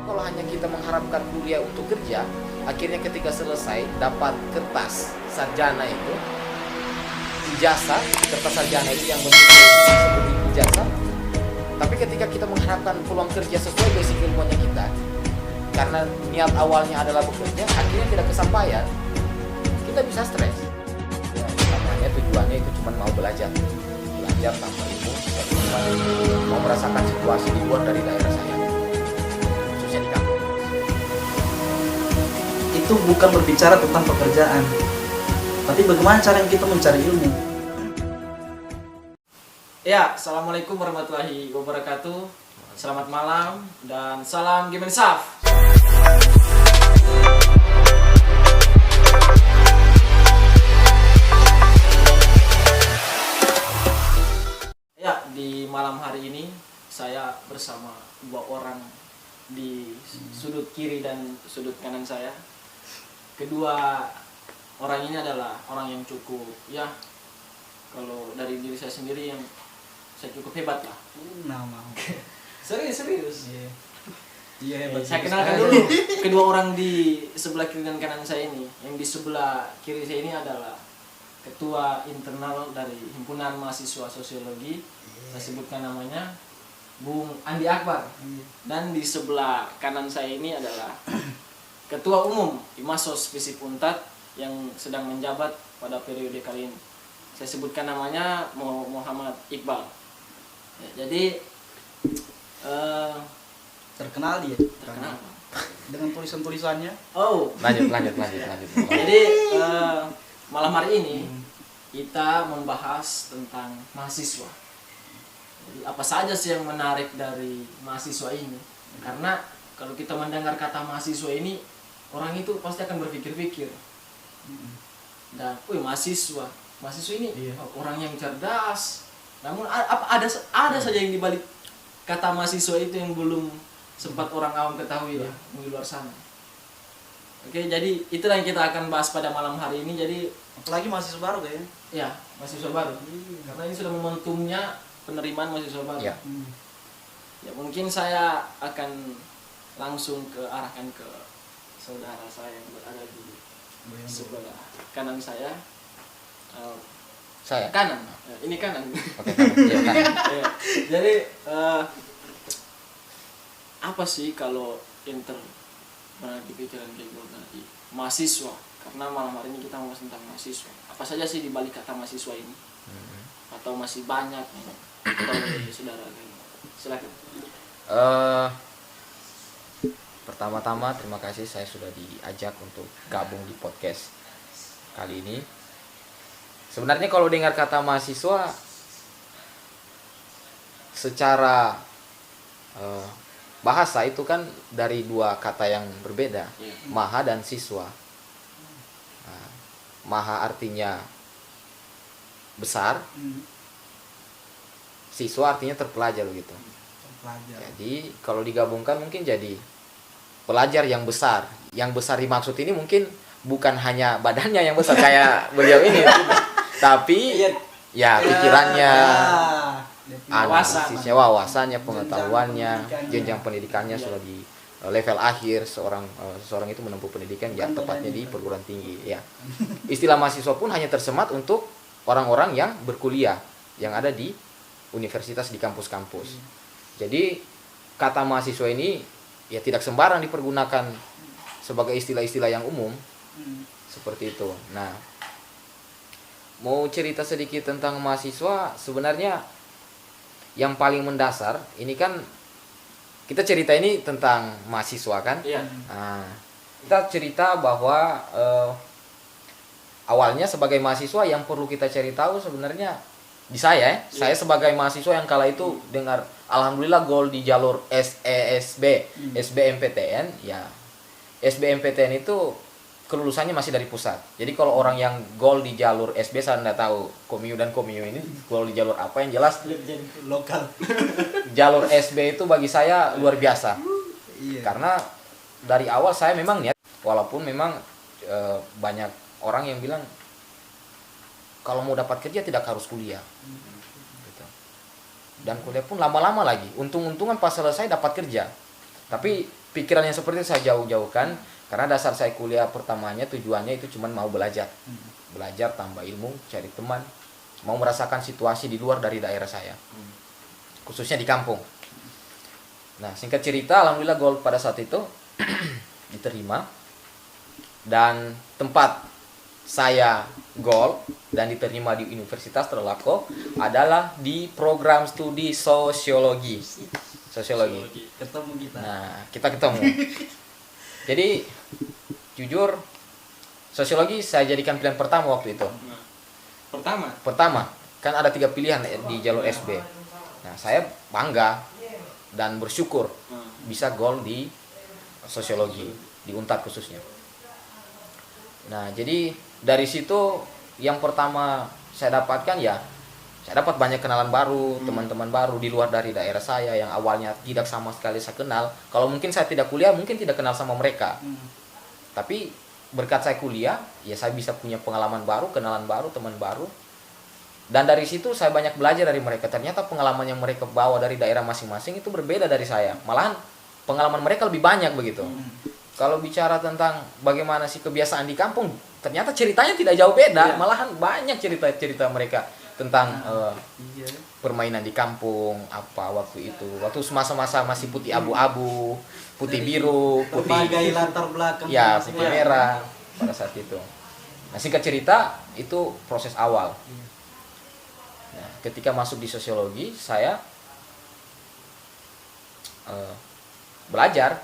Kalau hanya kita mengharapkan kuliah untuk kerja, akhirnya ketika selesai dapat kertas sarjana itu, ijazah, kertas sarjana itu yang bentuknya seperti ijazah. Tapi ketika kita mengharapkan peluang kerja sesuai basic ilmunya kita, karena niat awalnya adalah bekerja, akhirnya tidak kesampaian, kita bisa stres. Ya, namanya tujuannya itu cuma mau belajar tanpa ilmu, mau merasakan situasi di luar dari daerah saya, khususnya di kampung. Itu bukan berbicara tentang pekerjaan, tapi bagaimana cara kita mencari ilmu. Ya, assalamualaikum warahmatullahi wabarakatuh. Selamat malam dan salam Gimensaf. Ya, di malam hari ini saya bersama dua orang di sudut kiri dan sudut kanan saya. Kedua orang ini adalah orang yang cukup, ya, kalau dari diri saya sendiri yang saya cukup hebat lah. Nama. Serius. Iya hebat. Saya kenalkan dulu kedua orang di sebelah kiri dan kanan saya ini. Yang di sebelah kiri saya ini adalah ketua internal dari Himpunan Mahasiswa Sosiologi. Saya sebutkan namanya Bung Andi Akbar. Dan di sebelah kanan saya ini adalah ketua umum Imasos Visip Untat yang sedang menjabat pada periode kali ini. Saya sebutkan namanya Muhammad Iqbal. Ya, jadi Terkenal dia. terkenal. Dengan tulisan-tulisannya. Oh, Lanjut. jadi malam hari ini kita membahas tentang mahasiswa. Jadi apa saja sih yang menarik dari mahasiswa ini? Karena kalau kita mendengar kata mahasiswa ini, orang itu pasti akan berpikir-pikir. Dan, mahasiswa ini orang yang cerdas. Namun ada saja yang dibalik kata mahasiswa itu yang belum sempat orang awam ketahui lah di luar sana. Oke, jadi itulah yang kita akan bahas pada malam hari ini. Jadi Apalagi mahasiswa baru kayaknya. ya, mahasiswa baru. Karena ini sudah momentumnya penerimaan mahasiswa baru. Ya. Ya, mungkin saya akan langsung arahkan ke saudara saya yang berada di sebelah kanan saya. Saya. Kanan. Ini kanan. Oke, kanan. Ya. Jadi apa sih kalau berada di pikiran kayak gue tadi mahasiswa? Karena malam hari ini kita mau bahas tentang mahasiswa. Apa saja sih di balik kata mahasiswa ini? Atau masih banyak? Atau dari saudara? Silakan. Pertama-tama terima kasih saya sudah diajak untuk gabung di podcast kali ini. Sebenarnya kalau dengar kata mahasiswa secara bahasa itu kan dari dua kata yang berbeda, maha dan siswa. Nah, maha artinya besar, siswa artinya terpelajar gitu. Jadi kalau digabungkan mungkin jadi pelajar yang besar. Yang besar dimaksud ini mungkin bukan hanya badannya yang besar kayak beliau ini, tapi ya pikirannya, analisisnya, wawasannya, pengetahuannya, jenjang pendidikannya sudah di level akhir. Seorang itu menempuh pendidikan ya tepatnya di perguruan tinggi ya. Istilah mahasiswa pun hanya tersemat untuk orang-orang yang berkuliah yang ada di universitas, di kampus-kampus. Jadi kata mahasiswa ini ya tidak sembarang dipergunakan sebagai istilah-istilah yang umum seperti itu. Nah, mau cerita sedikit tentang mahasiswa, sebenarnya yang paling mendasar ini kan kita cerita ini tentang mahasiswa kan. Nah, kita cerita bahwa awalnya sebagai mahasiswa yang perlu kita cari tahu sebenarnya di saya sebagai mahasiswa yang kala itu dengar alhamdulillah gol di jalur SBMPTN ya. SBMPTN itu kelulusannya masih dari pusat. Jadi kalau orang yang gol di jalur SB saya enggak tahu Komiu dan Komiu ini gol di jalur apa, yang jelas Lokal. jalur SB itu bagi saya luar biasa. Karena dari awal saya memang niat, walaupun memang banyak orang yang bilang kalau mau dapat kerja tidak harus kuliah. Gitu. Dan kuliah pun lama-lama lagi. Untung-untungan pas selesai dapat kerja. Tapi pikiran yang seperti itu saya jauh-jauhkan, karena dasar saya kuliah pertamanya tujuannya itu cuma mau belajar. Belajar, tambah ilmu, cari teman, mau merasakan situasi di luar dari daerah saya. Khususnya di kampung. Nah, singkat cerita, alhamdulillah goal pada saat itu diterima. Dan tempat saya goal dan diterima di Universitas Ternate adalah di program studi sosiologi. Ketemu kita. Nah, kita ketemu. Jadi jujur sosiologi saya jadikan pilihan pertama waktu itu. Pertama, kan ada 3 pilihan di jalur SB. Nah, saya bangga dan bersyukur bisa goal di sosiologi, di Untar khususnya. Nah, jadi dari situ yang pertama saya dapatkan ya, saya dapat banyak kenalan baru, teman-teman baru di luar dari daerah saya yang awalnya tidak sama sekali saya kenal. Kalau mungkin saya tidak kuliah, mungkin tidak kenal sama mereka. Tapi berkat saya kuliah, ya saya bisa punya pengalaman baru, kenalan baru, teman baru. Dan dari situ saya banyak belajar dari mereka. Ternyata pengalaman yang mereka bawa dari daerah masing-masing itu berbeda dari saya. Malahan pengalaman mereka lebih banyak begitu. Kalau bicara tentang bagaimana sih kebiasaan di kampung, ternyata ceritanya tidak jauh beda. Malahan banyak cerita-cerita mereka tentang permainan di kampung apa waktu itu. Waktu masa-masa masih putih abu-abu, putih biru, putih berbagai latar belakang. Ya, putih merah pada saat itu. Nah, singkat cerita itu proses awal. Nah, ketika masuk di sosiologi, saya belajar,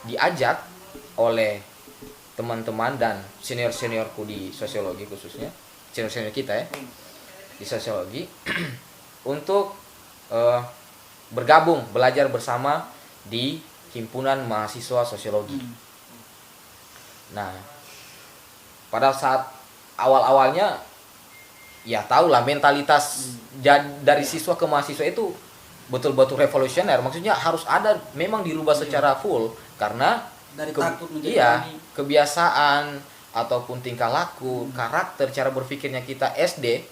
diajak oleh teman-teman dan senior-seniorku di sosiologi khususnya, senior-senior kita ya di sosiologi untuk bergabung belajar bersama di himpunan mahasiswa sosiologi. Nah, pada saat awal-awalnya ya tahulah mentalitas dari siswa ke mahasiswa itu betul-betul revolusioner. Maksudnya harus ada memang dirubah secara full karena dari takut menjadi kebiasaan ataupun tingkah laku, karakter, cara berpikirnya kita SD,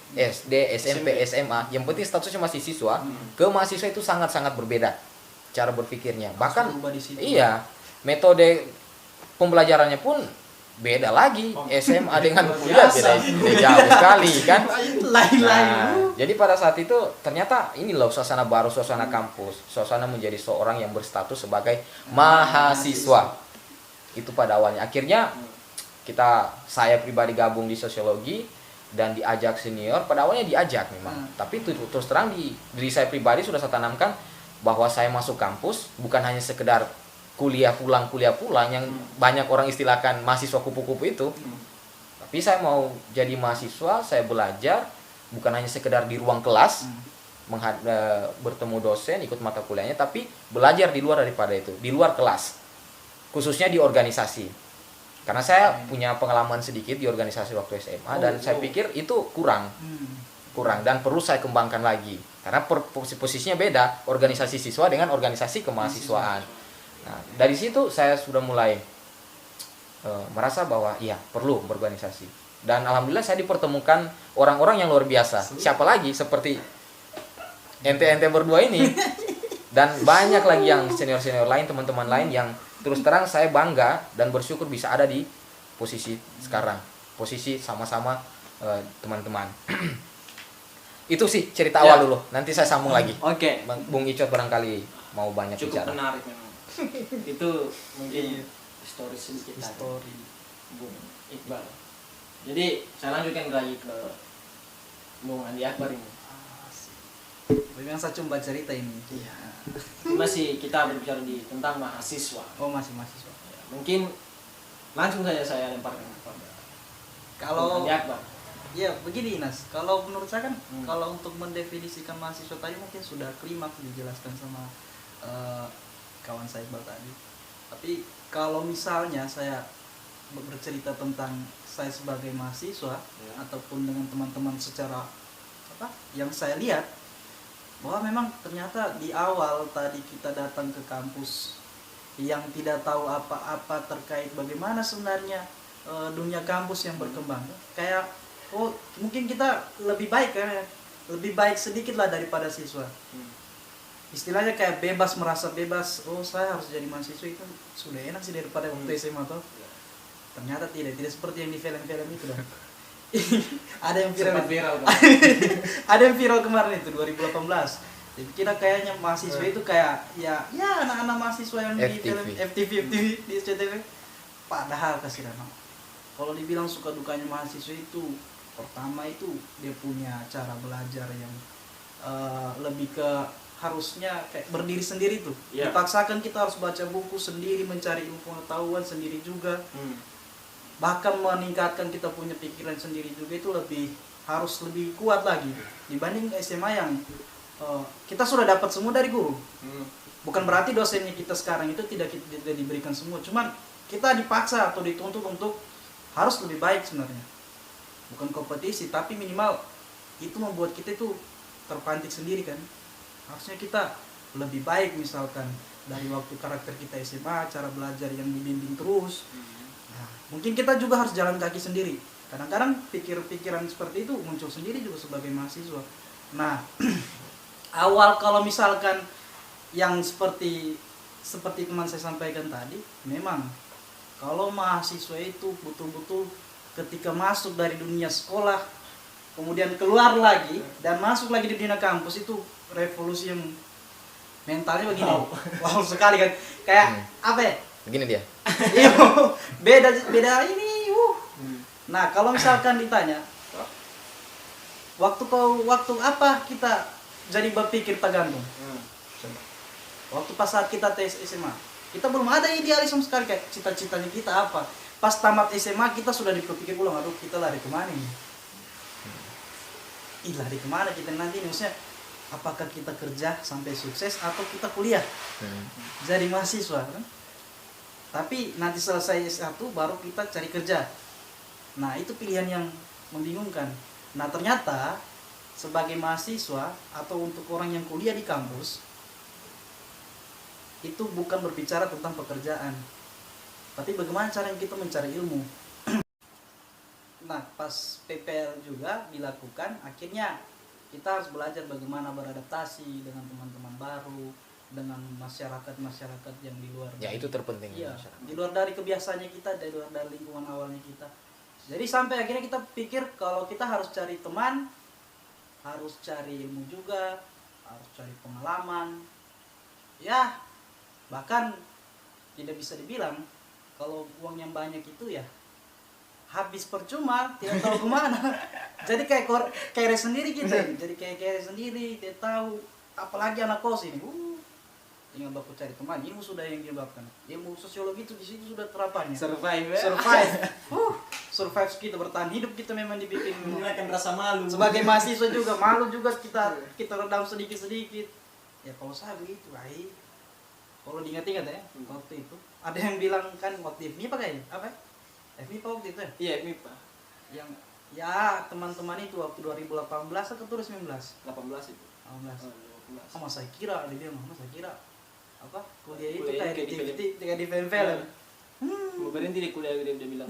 SMP, SMA, yang penting statusnya masih siswa, ke mahasiswa itu sangat-sangat berbeda cara berpikirnya. Bahkan metode pembelajarannya pun beda lagi. SMA dengan kuliah beda jauh sekali kan. Jadi pada saat itu ternyata ini loh suasana baru, suasana kampus, suasana menjadi seorang yang berstatus sebagai mahasiswa. Itu pada awalnya. Akhirnya saya pribadi gabung di sosiologi dan diajak senior. Pada awalnya diajak memang, tapi terus terang di diri saya pribadi sudah saya tanamkan bahwa saya masuk kampus bukan hanya sekedar kuliah pulang yang banyak orang istilahkan mahasiswa kupu-kupu itu. Tapi saya mau jadi mahasiswa, saya belajar bukan hanya sekedar di ruang kelas bertemu dosen, ikut mata kuliahnya, tapi belajar di luar daripada itu, di luar kelas, khususnya di organisasi. Karena saya punya pengalaman sedikit di organisasi waktu SMA dan saya pikir itu kurang dan perlu saya kembangkan lagi karena posisinya beda organisasi siswa dengan organisasi kemahasiswaan. Nah, dari situ saya sudah mulai merasa bahwa iya perlu berorganisasi dan alhamdulillah saya dipertemukan orang-orang yang luar biasa. Siapa lagi seperti ente berdua ini dan banyak lagi yang senior-senior lain, teman-teman lain yang terus terang saya bangga dan bersyukur bisa ada di posisi sekarang, posisi sama-sama teman-teman. Itu sih cerita awal dulu. Nanti saya sambung lagi. Oke. Bung Icot barangkali mau banyak cukup bicara. Cukup menarik memang. Itu mungkin histori sedikit tadi, Bung Iqbal. Jadi saya lanjutkan lagi ke Bung Andi Akbar ini. Memang saya cuma cerita ini. Masih kita berbicara tentang mahasiswa. Oh, masih mahasiswa. Ya, mungkin langsung saja saya lemparkan kepada kalau Andi Akbar. Ya begini Nas, kalau menurut saya kan kalau untuk mendefinisikan mahasiswa tadi mungkin sudah klimaks dijelaskan sama kawan saya Iqbal tadi. Tapi kalau misalnya saya bercerita tentang saya sebagai mahasiswa ataupun dengan teman-teman secara yang saya lihat bahwa memang ternyata di awal tadi kita datang ke kampus yang tidak tahu apa-apa terkait bagaimana sebenarnya dunia kampus yang berkembang. Kayak mungkin kita lebih baik sedikit lah daripada siswa. istilahnya kayak bebas, merasa bebas. Oh, saya harus jadi mahasiswa itu sudah enak sih daripada waktu SMA tuh. Ternyata tidak seperti yang di film-film itu dah. Ada yang viral kan? Ada yang viral kemarin itu 2018. Jadi kita kayaknya mahasiswa itu kayak ya anak-anak mahasiswa yang di film FTV di SCTV. Padahal kasih nama. Kalau dibilang suka dukanya mahasiswa itu, pertama itu dia punya cara belajar yang lebih ke harusnya kayak berdiri sendiri tuh. Dipaksakan kita harus baca buku sendiri, mencari ilmu pengetahuan sendiri juga. Bahkan meningkatkan kita punya pikiran sendiri juga, itu harus lebih kuat lagi dibanding SMA yang kita sudah dapat semua dari guru. Bukan berarti dosennya kita sekarang itu tidak diberikan semua, cuman kita dipaksa atau dituntut untuk harus lebih baik sebenarnya. Bukan kompetisi, tapi minimal itu membuat kita itu terpantik sendiri kan. Harusnya kita lebih baik, misalkan dari waktu karakter kita SMA, cara belajar yang dibimbing terus. Nah, mungkin kita juga harus jalan kaki sendiri. Kadang-kadang pikiran seperti itu muncul sendiri juga sebagai mahasiswa. Nah, awal kalau misalkan yang seperti teman saya sampaikan tadi, memang kalau mahasiswa itu betul-betul ketika masuk dari dunia sekolah, kemudian keluar lagi dan masuk lagi di dunia kampus, itu revolusi yang mentalnya begini. Wow sekali kan. Kayak apa ya? Begini dia. Iya, beda ini. Nah, kalau misalkan ditanya, waktu apa kita jadi berpikir tergantung? Waktu pas saat kita tes SMA, kita belum ada idealisme sekali kayak cita-citanya kita apa. Pas tamat SMA kita sudah dipikir ulang, aduh kita lari kemana ini? Lari kemana kita nanti ini? Maksudnya, apakah kita kerja sampai sukses atau kita kuliah jadi mahasiswa kan? Tapi nanti selesai S1 baru kita cari kerja. Nah, itu pilihan yang membingungkan. Nah, ternyata sebagai mahasiswa atau untuk orang yang kuliah di kampus, itu bukan berbicara tentang pekerjaan, tapi bagaimana cara kita mencari ilmu. Nah, pas PPL juga dilakukan, akhirnya kita harus belajar bagaimana beradaptasi dengan teman-teman baru, dengan masyarakat yang di luar. Ya, itu terpenting. Iya, di luar dari kebiasaannya kita, di luar dari lingkungan awalnya kita. Jadi sampai akhirnya kita pikir kalau kita harus cari teman, harus cari ilmu juga, harus cari pengalaman. Ya, bahkan tidak bisa dibilang kalau uang yang banyak itu ya habis percuma, tidak tahu kemana. Jadi kayak kere sendiri kita, jadi kayak kere sendiri, tidak tahu. Apalagi anak kos ini, tinggal baku cari teman. Ilmu sudah yang dilakukan, ilmu sosiologi itu di situ sudah terapannya. Survive kita, bertahan hidup kita memang dibikin. Menggunakan rasa malu. Sebagai mahasiswa juga malu juga kita redam sedikit. Ya kalau saya begitu, kalau diingat-ingat ya, waktu itu ada yang bilang kan waktu FMIPA kayaknya, apa ya? FMIPA waktu itu ya? Iya, FMIPA. Yang ya teman-teman itu waktu 2018 atau 2019? 18 itu. 18. Sama saya kira, dia bilang, saya kira apa? Kuliah itu kayak di film-film. Mau berhenti di kuliah dia bilang.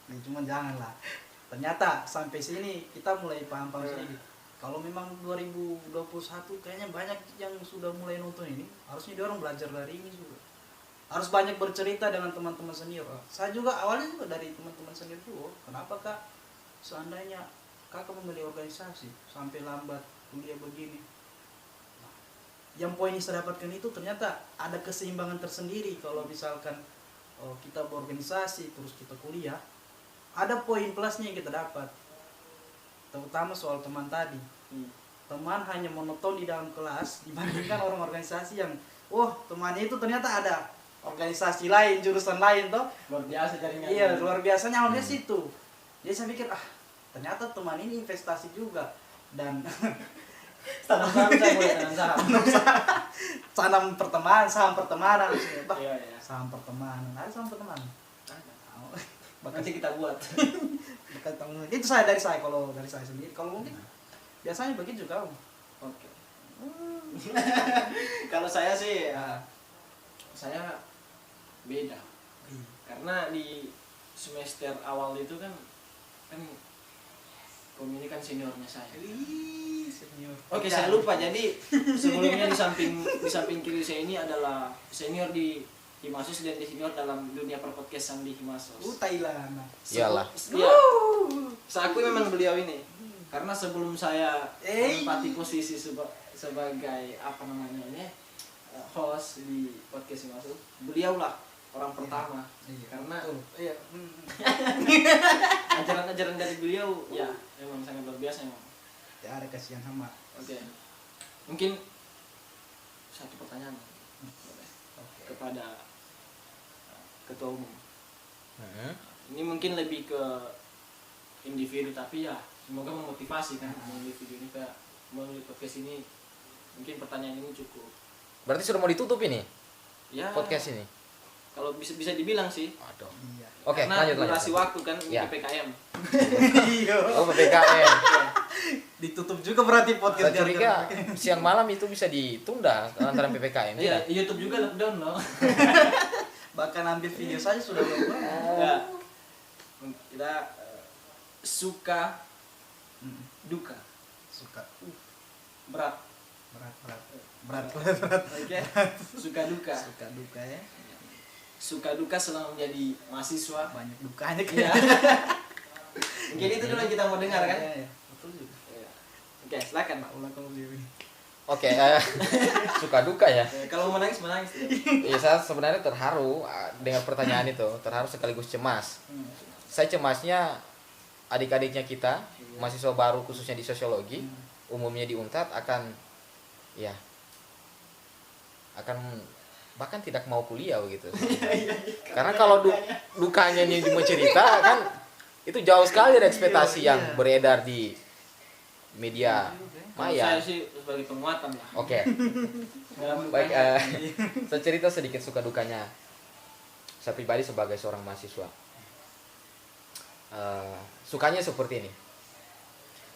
Ya, cuman janganlah. Ternyata sampai sini kita mulai paham-paham sedikit. Kalau memang 2021 kayaknya banyak yang sudah mulai nonton ini, harusnya dia orang belajar dari ini juga. Harus banyak bercerita dengan teman-teman senior. Saya juga awalnya juga dari teman-teman senior juga. Kenapa kak? Seandainya kakak memilih organisasi sampai lambat kuliah begini. Nah, yang poin yang saya dapatkan itu ternyata ada keseimbangan tersendiri. Kalau misalkan kita berorganisasi terus kita kuliah, ada poin plusnya yang kita dapat. Terutama soal teman tadi. Teman hanya monoton di dalam kelas dibandingkan orang organisasi yang temannya itu ternyata ada organisasi lain, jurusan lain toh. Luar biasa jaringan. Iya, luar biasanya awalnya situ. Jadi saya pikir ternyata teman ini investasi juga dan tanam saham saya boleh tanam saham. saham pertemanan. Iya. Saham pertemanan. Ada saham pertemanan. Nanti kita buat. Itu dari saya kalau dari saya sendiri. Kalau mungkin biasanya begitu juga. Oke. Kalau saya sih saya beda. Karena di semester awal itu kan Kom ini kan seniornya saya. Wih, senior. Oke, saya lupa. Jadi sebelumnya di samping kiri saya ini adalah senior di Himasos dan di senior dalam dunia perpodcastan di Himasos. Thailand. Iyalah. Iya. Saya akui memang beliau ini. Karena sebelum saya menempati posisi sebagai apa namanya ini host di podcast Himasos, beliaulah orang pertama. Iya. Karena Iya. ajaran-ajaran dari beliau ya memang sangat luar biasa memang. Ya ada kasihan sama. Oke. Mungkin satu pertanyaan Oke. kepada ketua umum. Mhm. Ini mungkin lebih ke individu tapi ya semoga memotivasi kan individu ini kayak melalui podcast ini. Mungkin pertanyaan ini cukup. Berarti sudah mau ditutup ini Ya. podcast ini. Kalau bisa dibilang sih. Aduh. Iya. Oke, Karena lanjut. durasi waktu kan Ya. PPKM. Oh, PPKM. Ditutup juga berarti podcast Saya curiga siang malam itu bisa ditunda lantaran PPKM. Iya, Tidak? YouTube juga lockdown loh. Bahkan ambil video saja sudah lupa. Ya. Kita suka duka Suka. berat. Berat. Oke. Suka duka. Suka duka ya. Suka duka selama menjadi mahasiswa. Banyak dukanya Iya. kan. Mungkin itu dulu yang kita mau dengar kan. Iya, iya. Betul juga. Iya. Oke, silakan Pak. Ulang kalau dia ini. Oke, suka duka ya. Kalau mau menangis. Iya, saya sebenarnya terharu dengan pertanyaan itu, terharu sekaligus cemas. Saya cemasnya adik-adiknya kita, mahasiswa baru khususnya di sosiologi, umumnya di Unpad akan bahkan tidak mau kuliah begitu. Karena kalau dukanya ini mencerita kan itu jauh sekali dari ekspektasi yang beredar di media Kalau maya. saya sih sebagai penguatan lah. Oke. Dalam Baik, dukanya. saya cerita sedikit suka dukanya saya pribadi sebagai seorang mahasiswa. Sukanya seperti ini.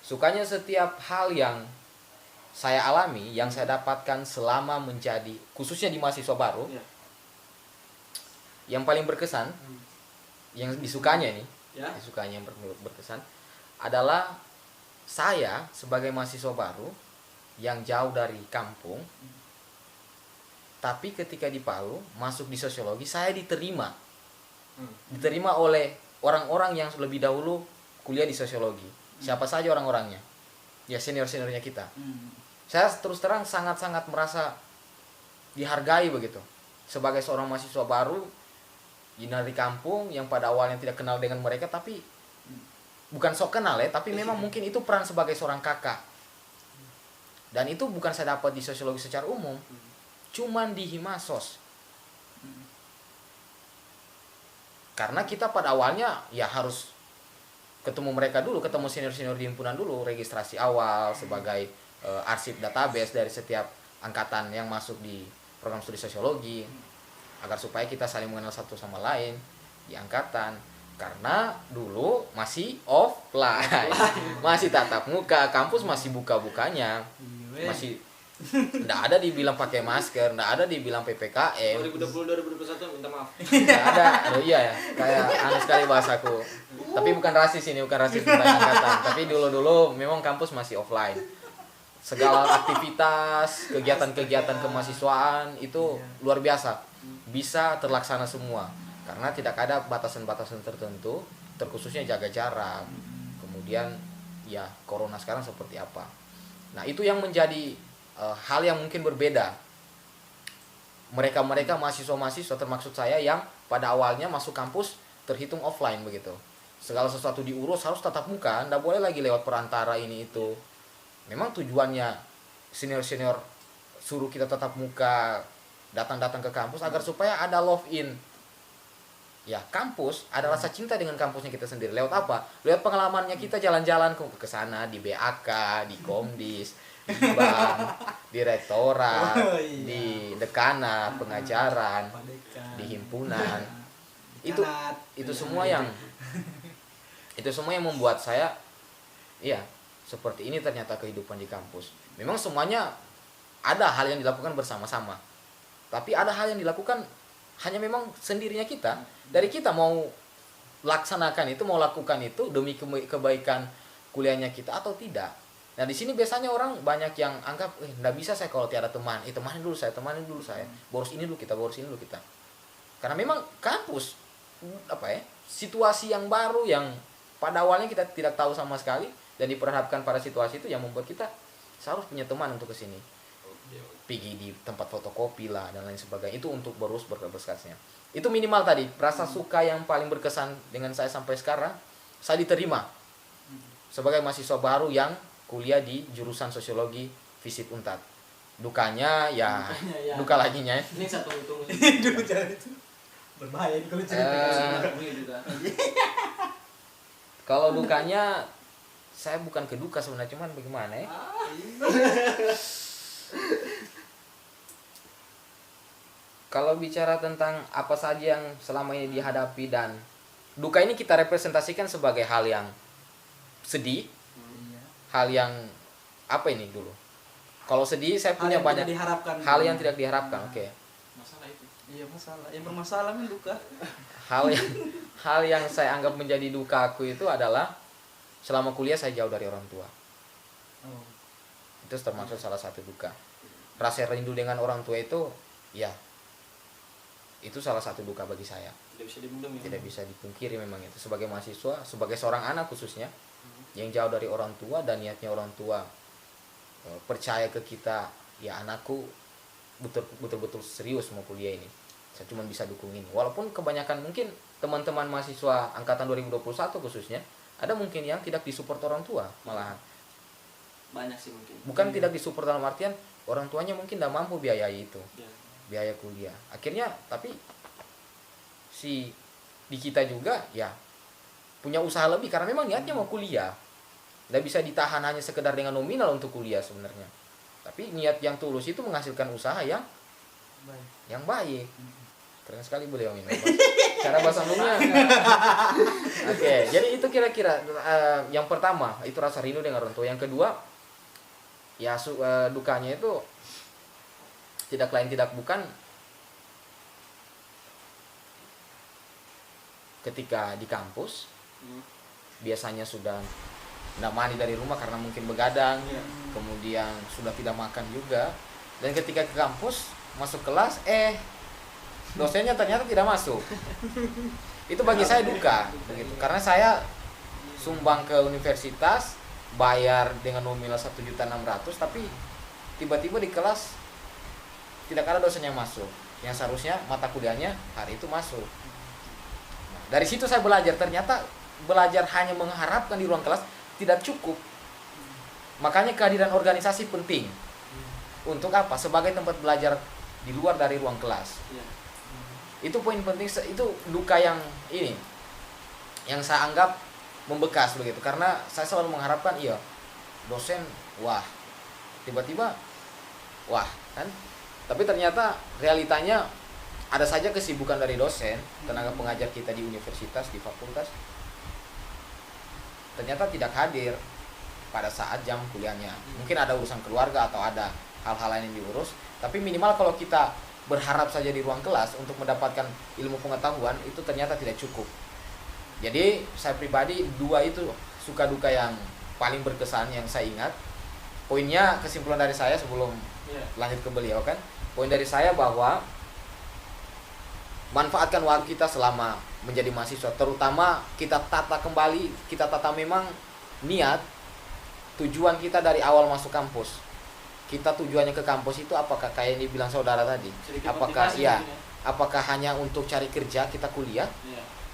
Sukanya setiap hal yang saya alami, yang saya dapatkan selama menjadi, khususnya di mahasiswa baru, Iya. yang paling berkesan, yang disukanya nih, Ya. disukanya yang berkesan, adalah saya sebagai mahasiswa baru yang jauh dari kampung, tapi ketika di Palu masuk di sosiologi saya diterima oleh orang-orang yang lebih dahulu kuliah di sosiologi. Siapa saja orang-orangnya? Ya senior-seniornya kita. Saya terus terang sangat-sangat merasa dihargai begitu sebagai seorang mahasiswa baru dari kampung yang pada awalnya tidak kenal dengan mereka, tapi bukan sok kenal ya, tapi memang mungkin itu peran sebagai seorang kakak. Dan itu bukan saya dapat di sosiologi secara umum, cuman di Himasos. Karena kita pada awalnya ya harus ketemu mereka dulu, ketemu senior-senior di himpunan dulu, registrasi awal sebagai arsip database dari setiap angkatan yang masuk di program studi sosiologi, agar supaya kita saling mengenal satu sama lain di angkatan. Karena dulu masih offline, masih tatap muka, kampus masih buka-bukanya, masih nggak ada dibilang pakai masker, nggak ada dibilang PPKM. 2020-2021 minta maaf. Nggak ada. Aduh iya ya, kayak aneh sekali bahasaku. Tapi bukan rasis ini, bukan rasis tentang angkatan. Tapi dulu memang kampus masih offline. Segala aktivitas, kegiatan-kegiatan kemahasiswaan itu luar biasa, bisa terlaksana semua karena tidak ada batasan-batasan tertentu, terkhususnya jaga jarak. Kemudian ya corona sekarang seperti apa. Nah itu yang menjadi hal yang mungkin berbeda. Mereka mahasiswa-mahasiswa termaksud saya yang pada awalnya masuk kampus terhitung offline begitu. Segala sesuatu diurus harus tatap muka, nggak boleh lagi lewat perantara ini itu. Memang tujuannya senior-senior suruh kita tatap muka, datang-datang ke kampus agar supaya ada love in. Ya, kampus ada rasa cinta dengan kampusnya kita sendiri. Lewat apa? Lewat pengalamannya kita jalan-jalan ke sana di BAK, di Komdis, di bank, di rektorat, di dekanat, pengajaran, di himpunan. Itu semua yang membuat saya seperti ini ternyata kehidupan di kampus. Memang semuanya ada hal yang dilakukan bersama-sama. Tapi ada hal yang dilakukan hanya memang sendirinya kita. Dari kita mau laksanakan itu, mau lakukan itu demi kebaikan kuliahnya kita atau tidak. Nah di sini biasanya orang banyak yang anggap nggak bisa saya kalau tiada teman. Temani dulu saya, boros ini dulu kita. Karena memang kampus situasi yang baru yang pada awalnya kita tidak tahu sama sekali dan diperhadapkan pada situasi itu yang membuat kita harus punya teman untuk kesini. Pergi di tempat fotokopi lah dan lain sebagainya, itu untuk berkas-berkasnya. Itu minimal tadi rasa suka yang paling berkesan dengan saya sampai sekarang. Saya diterima sebagai mahasiswa baru yang kuliah di jurusan sosiologi FISIP Unpad. Dukanya ya duka laginya. Ini satu untung. Berbahaya kalau cerita juga. Kalau dukanya saya bukan ke duka sebenarnya, cuman bagaimana ya? Kalau bicara tentang apa saja yang selama ini dihadapi dan duka ini kita representasikan sebagai hal yang sedih, hal yang apa ini dulu? Kalau sedih saya punya banyak hal yang tidak diharapkan. Oke. Masalah itu. Iya masalah. Yang bermasalah kan duka. Hal yang saya anggap menjadi duka aku itu adalah selama kuliah saya jauh dari orang tua. Itu termasuk salah satu duka. Rasa rindu dengan orang tua itu ya itu salah satu duka bagi saya. Tidak bisa dipungkiri memang itu sebagai mahasiswa, sebagai seorang anak khususnya yang jauh dari orang tua dan niatnya orang tua percaya ke kita, ya anakku betul-betul serius mau kuliah ini. Saya cuma bisa dukungin. Walaupun kebanyakan mungkin teman-teman mahasiswa angkatan 2021 khususnya ada mungkin yang tidak disupport orang tua malahan. Banyak sih mungkin. Bukan tidak disupport dalam artian orang tuanya mungkin tidak mampu biayai itu. Biaya kuliah. Akhirnya tapi di kita juga ya punya usaha lebih karena memang niatnya mau kuliah. Tidak bisa ditahan hanya sekedar dengan nominal untuk kuliah sebenarnya. Tapi niat yang tulus itu menghasilkan usaha yang baik. Keren sekali beliau ini. Cara bahasa umumnya. Oke, jadi itu kira-kira yang pertama itu rasa rindu dengan orang tua. Yang kedua ya dukanya itu tidak lain tidak bukan ketika di kampus biasanya sudah tidak mandi dari rumah karena mungkin begadang, kemudian sudah tidak makan juga, dan ketika ke kampus masuk kelas dosennya ternyata tidak masuk. Itu bagi saya duka begitu, karena saya sumbang ke universitas bayar dengan nominal 1.600.000 tapi tiba-tiba di kelas tidak ada dosen yang masuk yang seharusnya mata kuliahnya hari itu masuk. Dari situ saya belajar, ternyata belajar hanya mengharapkan di ruang kelas tidak cukup. Makanya kehadiran organisasi penting. Untuk apa? Sebagai tempat belajar di luar dari ruang kelas. Itu poin penting, itu duka yang ini yang saya anggap membekas begitu, karena saya selalu mengharapkan dosen tiba-tiba kan, tapi ternyata realitanya ada saja kesibukan dari dosen, tenaga pengajar kita di universitas, di fakultas ternyata tidak hadir pada saat jam kuliahnya. Mungkin ada urusan keluarga atau ada hal-hal lain yang diurus, tapi minimal kalau kita berharap saja di ruang kelas untuk mendapatkan ilmu pengetahuan itu ternyata tidak cukup. Jadi saya pribadi dua itu suka duka yang paling berkesan yang saya ingat. Poinnya, kesimpulan dari saya sebelum lanjut ke beliau kan, poin dari saya bahwa manfaatkan waktu kita selama menjadi mahasiswa, terutama kita tata kembali, kita tata memang niat tujuan kita dari awal masuk kampus. Kita tujuannya ke kampus itu apakah kayak yang dibilang saudara tadi? Apakah hanya untuk cari kerja kita kuliah?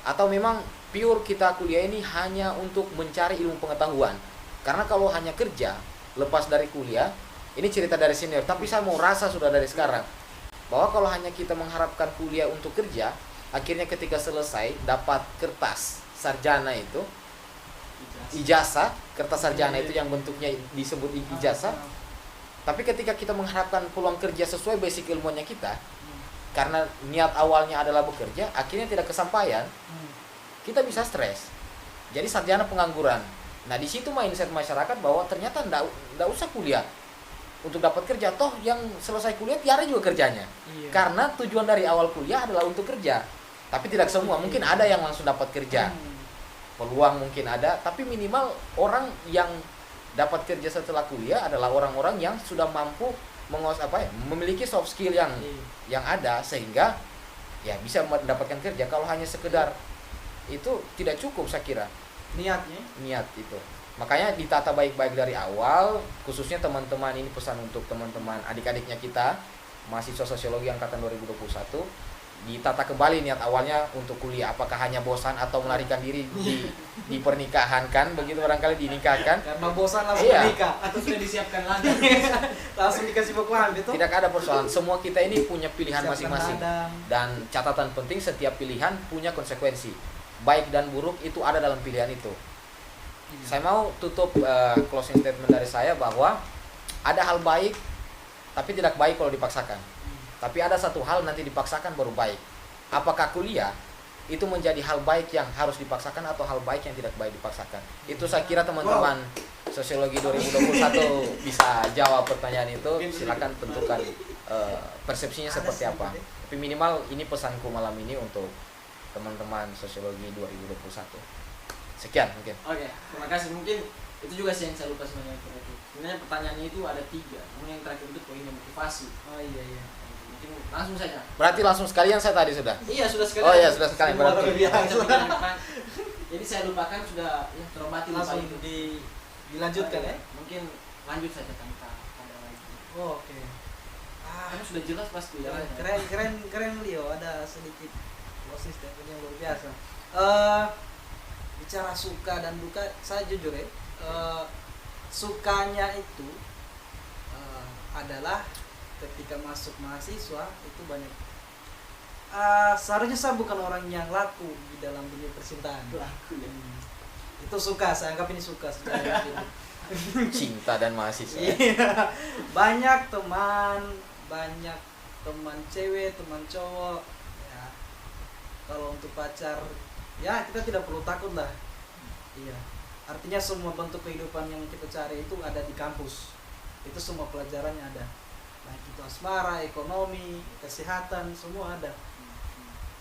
Atau memang pure kita kuliah ini hanya untuk mencari ilmu pengetahuan? Karena kalau hanya kerja lepas dari kuliah, ini cerita dari senior, tapi saya mau rasa sudah dari sekarang bahwa kalau hanya kita mengharapkan kuliah untuk kerja, akhirnya ketika selesai dapat kertas sarjana itu, ijazah, kertas sarjana itu yang bentuknya disebut ijazah. Tapi ketika kita mengharapkan peluang kerja sesuai basic ilmunya kita, karena niat awalnya adalah bekerja, akhirnya tidak kesampaian, kita bisa stres. Jadi sarjana pengangguran. Nah di situ mindset masyarakat bahwa ternyata ndak usah kuliah untuk dapat kerja, toh yang selesai kuliah tiada juga kerjanya. Karena tujuan dari awal kuliah adalah untuk kerja. Tapi tidak semua, mungkin ada yang langsung dapat kerja. peluang mungkin ada, tapi minimal orang yang dapat kerja setelah kuliah adalah orang-orang yang sudah mampu memiliki soft skill yang ada, sehingga ya bisa mendapatkan kerja. Kalau hanya sekedar itu tidak cukup, saya kira niat itu. Makanya ditata baik-baik dari awal, khususnya teman-teman, ini pesan untuk teman-teman adik-adiknya kita mahasiswa sosiologi angkatan 2021, ditata kembali niat awalnya untuk kuliah. Apakah hanya bosan atau melarikan diri di pernikahan, kan begitu, barangkali dinikahkan karena bosan langsung menikah, atau sudah disiapkan ladang langsung dikasih bekuan itu. Tidak ada persoalan, semua kita ini punya pilihan masing-masing, dan catatan penting, setiap pilihan punya konsekuensi, baik dan buruk itu ada dalam pilihan itu. Saya mau tutup closing statement dari saya bahwa ada hal baik tapi tidak baik kalau dipaksakan. Tapi ada satu hal nanti dipaksakan baru baik. Apakah kuliah itu menjadi hal baik yang harus dipaksakan atau hal baik yang tidak baik dipaksakan? Itu saya kira teman-teman Sosiologi 2021 bisa jawab pertanyaan itu. Silakan tentukan persepsinya seperti apa. Tapi minimal ini pesanku malam ini untuk teman-teman Sosiologi 2021. Sekian mungkin. Oke, terima kasih. Mungkin itu juga sih yang saya lupa sebenarnya. Sebenarnya pertanyaannya itu ada 3. Namun yang terakhir itu poinnya motivasi. Oh iya. Mungkin langsung saja. Berarti langsung sekalian saya tadi sudah. Iya, sudah sekalian. Oh iya, sudah sekalian berarti. Jadi saya lupakan sudah ya terobati lupa langsung itu. dilanjutkan ya. Mungkin lanjut saja tanpa ada lagi. Oh, oke. Kan sudah jelas pasti ya. Keren Leo, ada sedikit closing statement yang luar biasa. Bicara suka dan duka, saya jujur ya, sukanya itu adalah ketika masuk mahasiswa itu banyak. Seharusnya saya bukan orang yang laku di dalam dunia percintaan. Laku ya. Itu suka, saya anggap ini suka secara Cinta dan mahasiswa. Iya. Banyak teman cewek, teman cowok. Ya. Kalau untuk pacar, ya kita tidak perlu takut lah. Iya. Artinya semua bentuk kehidupan yang kita cari itu ada di kampus. Itu semua pelajarannya ada. Baik itu asmara, ekonomi, kesehatan, semua ada.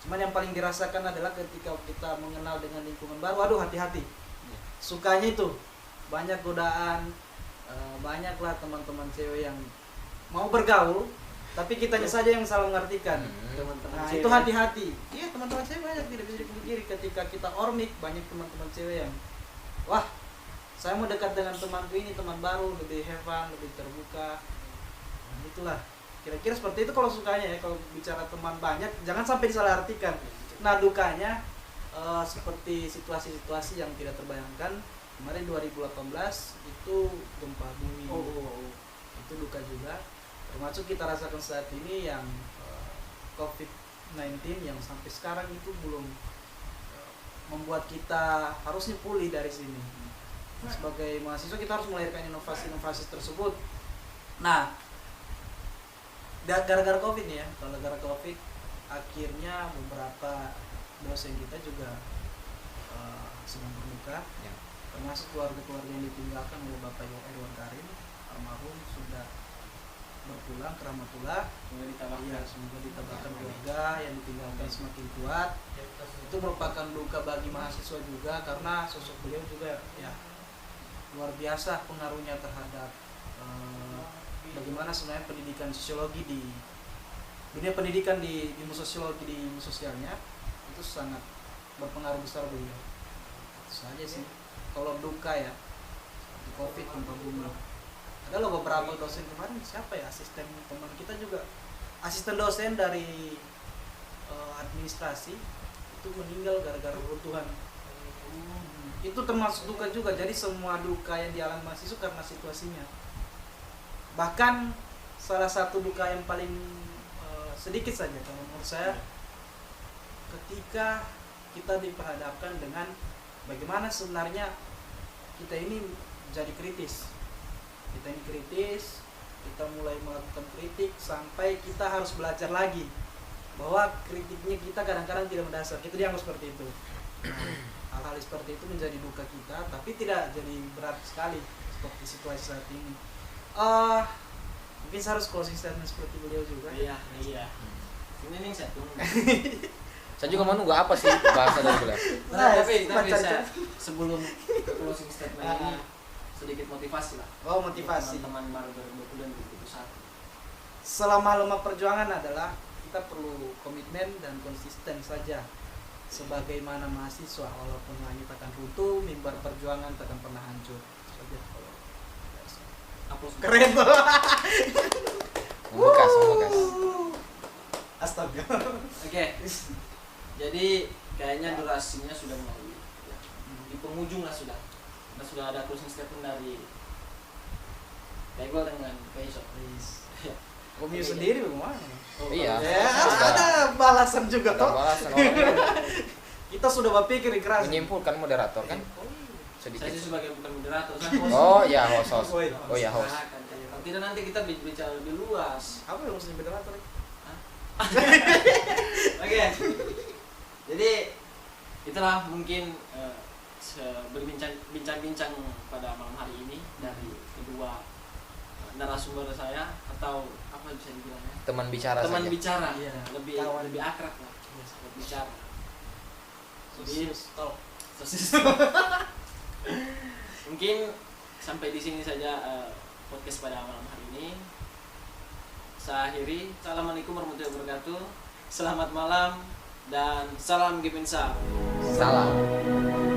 Cuman yang paling dirasakan adalah ketika kita mengenal dengan lingkungan baru. Aduh, hati-hati. Sukanya itu banyak godaan, banyaklah teman-teman cewek yang mau bergaul, tapi kitanya saja yang salah mengartikan. Teman-teman Nah, cewek. itu hati-hati. Iya, teman-teman cewek banyak, tidak bisa dipungkiri. Ketika kita ormik, banyak teman-teman cewek yang, wah, saya mau dekat dengan temanku ini, teman baru, lebih have fun, lebih terbuka. Nah, itulah. Kira-kira seperti itu kalau sukanya ya. Kalau bicara teman banyak, jangan sampai disalahartikan. Nah, dukanya seperti situasi-situasi yang tidak terbayangkan. Kemarin 2018 itu gempa bumi. Itu duka juga. Termasuk kita rasakan saat ini yang COVID-19 yang sampai sekarang itu belum membuat kita harusnya pulih dari sini. Sebagai mahasiswa kita harus melahirkan inovasi-inovasi tersebut. Nah, gara-gara COVID nih ya, kalau gara-gara COVID akhirnya beberapa dosen kita juga sedang berduka. Ya. Termasuk keluarga-keluarga yang ditinggalkan oleh Bapak Irwan Karim almarhum sudah berpulang ke rahmatullah. Semoga ditabahkan keluarga yang ditinggalkan semakin kuat. Itu merupakan duka bagi mahasiswa juga karena sosok beliau juga ya luar biasa pengaruhnya terhadap bagaimana sebenarnya pendidikan sosiologi di dunia pendidikan di ilmu sosiologi, di ilmu sosialnya itu sangat berpengaruh besar beliau. Itu saja sih. Kalau duka ya di COVID gempa bumi. Ada loh beberapa dosen kemarin, siapa ya, asisten teman kita juga, asisten dosen dari administrasi itu meninggal gara-gara runtuhan. Itu termasuk duka juga. Jadi semua duka yang dialami mahasiswa karena situasinya. Bahkan salah satu duka yang paling sedikit saja kalau menurut saya, ketika kita diperhadapkan dengan bagaimana sebenarnya kita ini jadi kritis. Kita ini kritis, kita mulai melakukan kritik sampai kita harus belajar lagi bahwa kritiknya kita kadang-kadang tidak mendasar. Kita dianggap seperti itu. Hal-hal seperti itu menjadi duka kita, tapi tidak jadi berat sekali seperti situasi saat ini. Mungkin saya harus closing statement seperti beliau juga. Iya. Ini saya tunggu. Saya juga mau nunggu apa sih bahasa dari beliau. Tapi baca- saya sebelum closing statement ini sedikit motivasi lah. Oh, motivasi. Teman-teman baru 2020 dan 2021. Selama lama perjuangan adalah kita perlu komitmen dan konsisten saja sebagaimana mahasiswa, walaupun langit akan runtuh, mimbar perjuangan takkan pernah hancur. Itu saja kalau keren tuh. Membekas. Astaga. Oke. Jadi kayaknya durasinya sudah mulai ya, di penghujung lah sudah. Kita sudah ada closing statement dari Pegol dengan Kaiso. Komio sendiri bagaimana? Iya. Ya, Sudah. ada balasan juga Ada toh. balasan orang Kita sudah berpikir keras. menyimpulkan moderator kan Saya sedikit. sih sebagai bukan moderator, saya host. Oh ya host. Oh ya host. Kalau tidak nanti kita bicara lebih luas. Apa yang mesti moderator? Oke. Jadi itulah mungkin berbincang-bincang pada malam hari ini dari kedua narasumber saya, atau apa bisa dibilangnya? Teman bicara Teman saja. bicara, Iya. lebih Kawan. lebih akrab lah, sahabat bicara. Jadi Talk. sosis. Mungkin sampai di sini saja podcast pada malam hari ini. Saya akhiri. Assalamualaikum warahmatullahi wabarakatuh. Selamat malam dan salam Gemensa. Salam.